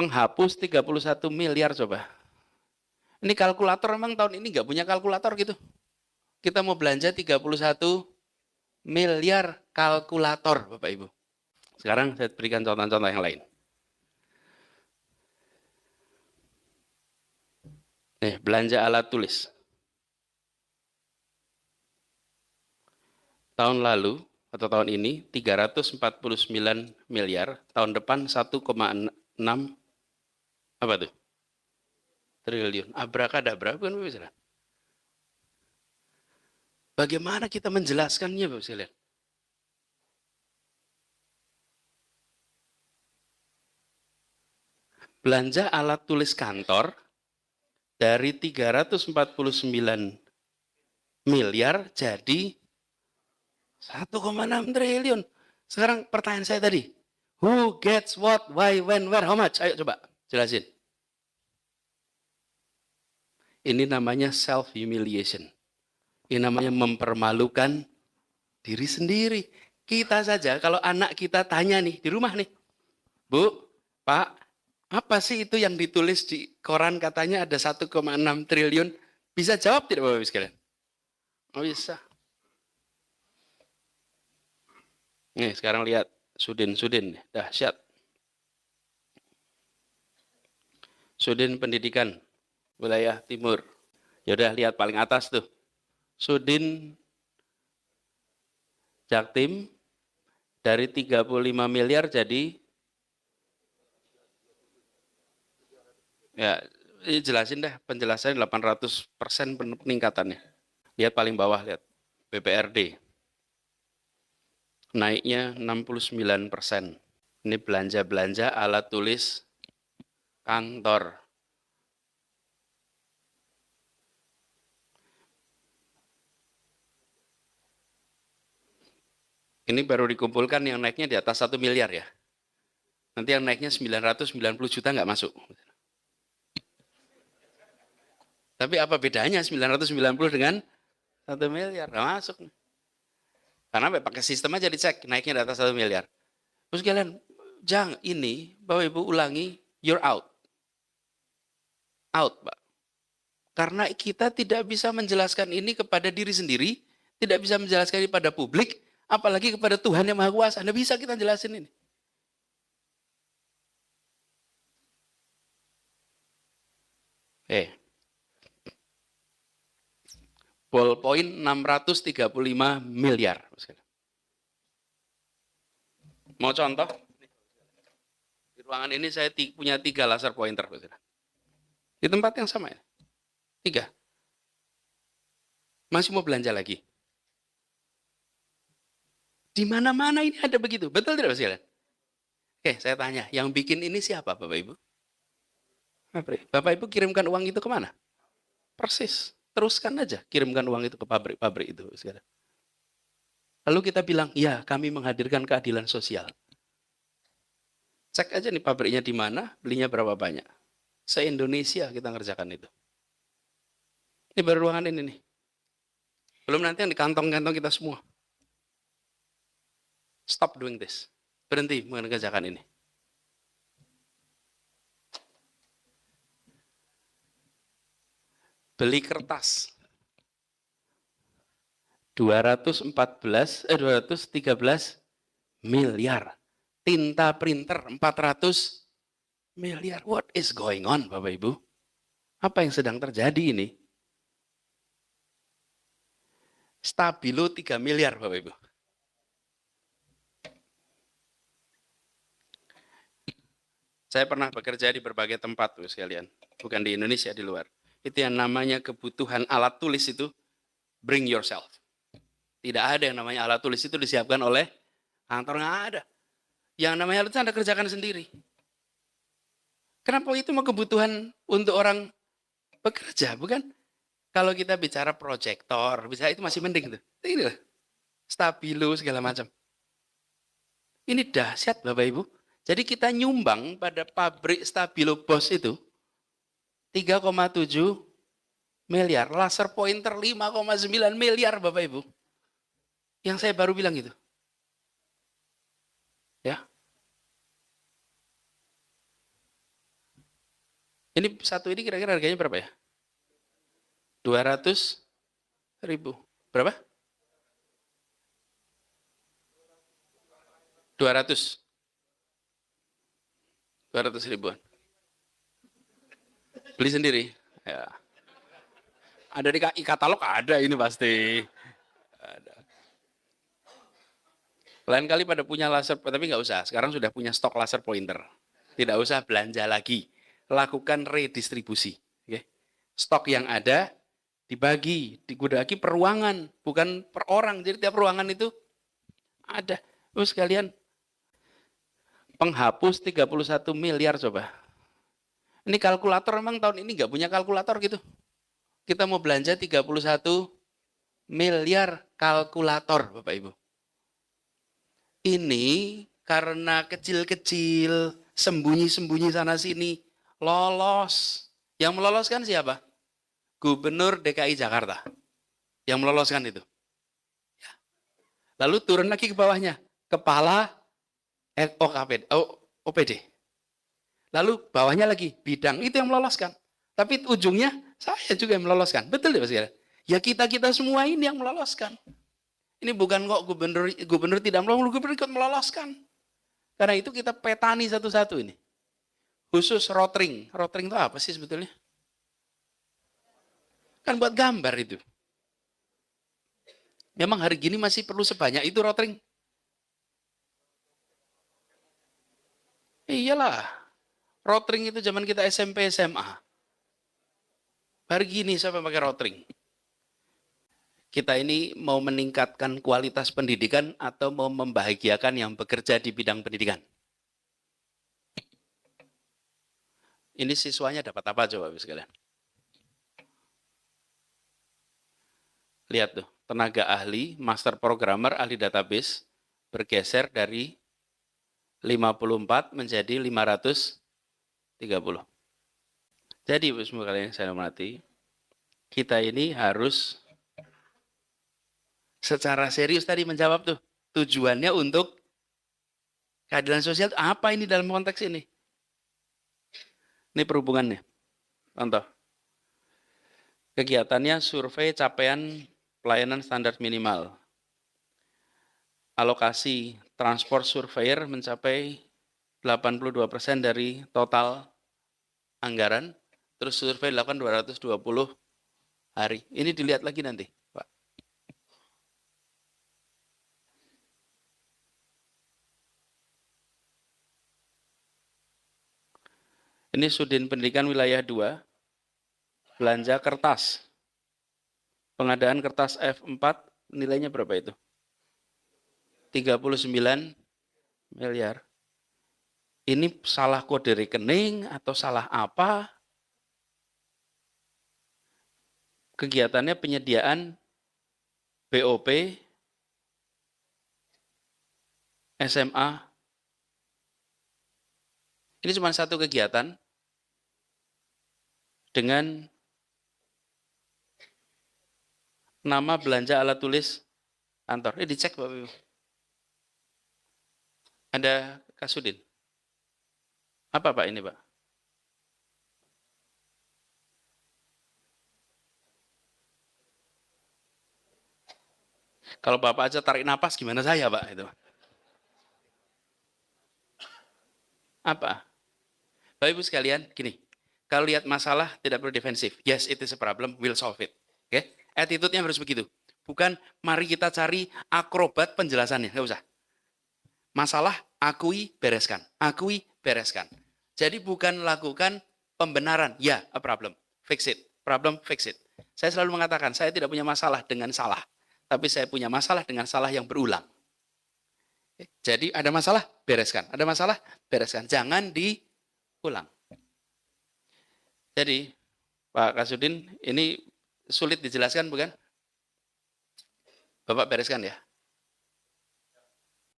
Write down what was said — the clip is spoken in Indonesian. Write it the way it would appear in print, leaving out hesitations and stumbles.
penghapus 31 miliar coba. Ini kalkulator memang tahun ini nggak punya kalkulator gitu. Kita mau belanja 31 miliar kalkulator, Bapak Ibu. Sekarang saya berikan contoh-contoh yang lain. Nih, belanja alat tulis. Tahun lalu atau tahun ini 349 miliar, tahun depan 1,6 apa tuh? Triliun. Abrakadabra bukan Bapak Ibu? Bagaimana kita menjelaskannya Bapak Ibu? Belanja alat tulis kantor dari 349 miliar jadi 1,6 triliun. Sekarang pertanyaan saya tadi, who gets what, why, when, where, how much? Ayo coba jelasin. Ini namanya self-humiliation. Ini namanya mempermalukan diri sendiri. Kita saja, kalau anak kita tanya nih, di rumah nih, Bu, Pak, apa sih itu yang ditulis di koran katanya ada 1,6 triliun? Bisa jawab tidak Bapak Ibu sekalian? Oh bisa. Nih sekarang lihat, Sudin, dahsyat. Sudin Pendidikan, wilayah Timur. Yaudah lihat paling atas tuh. Sudin Jaktim dari 35 miliar jadi ya jelasin deh penjelasannya 800% peningkatannya. Lihat paling bawah, lihat BPRD naiknya 69%. Ini belanja-belanja alat tulis kantor. Ini baru dikumpulkan yang naiknya di atas 1 miliar ya. Nanti yang naiknya 990 juta nggak masuk. Tapi apa bedanya 990 dengan 1 miliar? Nggak masuk. Karena pakai sistem aja dicek, naiknya di atas 1 miliar. Terus kalian, jangan ini, Bapak Ibu ulangi, you're out. Out, Pak. Karena kita tidak bisa menjelaskan ini kepada diri sendiri, tidak bisa menjelaskan ini pada publik, apalagi kepada Tuhan yang Maha Kuasa. Anda bisa kita jelasin ini. Ballpoint 635 miliar. Mau contoh? Di ruangan ini saya punya 3 laser pointer. Di tempat yang sama ya? 3. Masih mau belanja lagi? Di mana-mana ini ada begitu. Betul tidak Mas? Oke, saya tanya, yang bikin ini siapa Bapak Ibu? Bapak Ibu kirimkan uang itu kemana? Persis. Teruskan aja, kirimkan uang itu ke pabrik-pabrik itu. Lalu kita bilang, ya kami menghadirkan keadilan sosial. Cek aja nih pabriknya di mana, belinya berapa banyak. Se-Indonesia kita ngerjakan itu. Ini baru ruangan ini nih. Belum nanti yang di kantong-kantong kita semua. Stop doing this. Berhenti mengerjakan ini. Beli kertas 213 miliar. Tinta printer 400 miliar. What is going on, Bapak Ibu? Apa yang sedang terjadi ini? Stabilo 3 miliar, Bapak Ibu. Saya pernah bekerja di berbagai tempat, tuh sekalian. Bukan di Indonesia, di luar. Itu yang namanya kebutuhan alat tulis itu, bring yourself. Tidak ada yang namanya alat tulis itu disiapkan oleh kantor, nggak ada. Yang namanya alat tulis Anda kerjakan sendiri. Kenapa itu mau kebutuhan untuk orang bekerja, bukan? Kalau kita bicara proyektor, bisa itu masih mending tuh. Ini loh, stabilo segala macam. Ini dahsyat Bapak Ibu. Jadi kita nyumbang pada pabrik Stabilo Bos itu 3,7 miliar. Laser pointer 5,9 miliar Bapak Ibu. Yang saya baru bilang itu. Ya. Ini satu ini kira-kira harganya berapa ya? 200.000. Berapa? 200. 200 ribuan. Beli sendiri. Ya. Ada di katalog, ada ini pasti. Ada. Lain kali pada punya laser, tapi nggak usah. Sekarang sudah punya stok laser pointer. Tidak usah belanja lagi. Lakukan redistribusi. Oke. Stok yang ada dibagi, digudagi per ruangan, bukan per orang. Jadi tiap ruangan itu ada. Terus kalian penghapus 31 miliar coba. Ini kalkulator memang tahun ini nggak punya kalkulator gitu. Kita mau belanja 31 miliar kalkulator, Bapak Ibu. Ini karena kecil-kecil, sembunyi-sembunyi sana sini, lolos. Yang meloloskan siapa? Gubernur DKI Jakarta. Yang meloloskan itu. Lalu turun lagi ke bawahnya. Kepala OPD. Lalu bawahnya lagi bidang, itu yang meloloskan. Tapi ujungnya saya juga yang meloloskan. Betul ya Mas Gara? Ya kita-kita semua ini yang meloloskan. Ini bukan kok gubernur tidak meloloskan, gubernur ikut meloloskan. Karena itu kita petani satu-satu ini. Khusus rotring. Rotring itu apa sih sebetulnya? Kan buat gambar itu. Memang hari gini masih perlu sebanyak itu rotring? Iyalah. Rotring itu zaman kita SMP, SMA. Hari gini siapa pakai rotring? Kita ini mau meningkatkan kualitas pendidikan atau mau membahagiakan yang bekerja di bidang pendidikan? Ini siswanya dapat apa coba sekalian? Lihat tuh, tenaga ahli, master programmer, ahli database bergeser dari 54 menjadi 530. Jadi, semua kalian yang saya hormati, kita ini harus secara serius tadi menjawab tuh. Tujuannya untuk keadilan sosial apa ini dalam konteks ini? Ini perhubungannya. Contoh. Kegiatannya survei capaian pelayanan standar minimal. Alokasi transport surveyor mencapai 82% dari total anggaran. Terus survei dilakukan 220 hari. Ini dilihat lagi nanti, Pak. Ini Sudin Pendidikan Wilayah 2, belanja kertas. Pengadaan kertas F4, nilainya berapa itu? 39 miliar. Ini salah kode rekening atau salah apa? Kegiatannya penyediaan BOP, SMA. Ini cuma satu kegiatan dengan nama belanja alat tulis kantor. Ini dicek Bapak Ibu. Ada Kasudin. Apa Pak ini Pak? Kalau Bapak aja tarik napas gimana saya Pak itu? Apa? Bapak Ibu sekalian, gini. Kalau lihat masalah tidak perlu defensif. Yes, it is a problem, we'll solve it. Oke? Okay? Attitude-nya harus begitu. Bukan mari kita cari akrobat penjelasannya, nggak usah. Masalah akui, bereskan. Akui, bereskan. Jadi bukan lakukan pembenaran. Ya, a problem. Fix it. Problem, fix it. Saya selalu mengatakan, saya tidak punya masalah dengan salah. Tapi saya punya masalah dengan salah yang berulang. Jadi ada masalah, bereskan. Ada masalah, bereskan. Jangan diulang. Jadi, Pak Kasudin, ini sulit dijelaskan bukan? Bapak bereskan ya.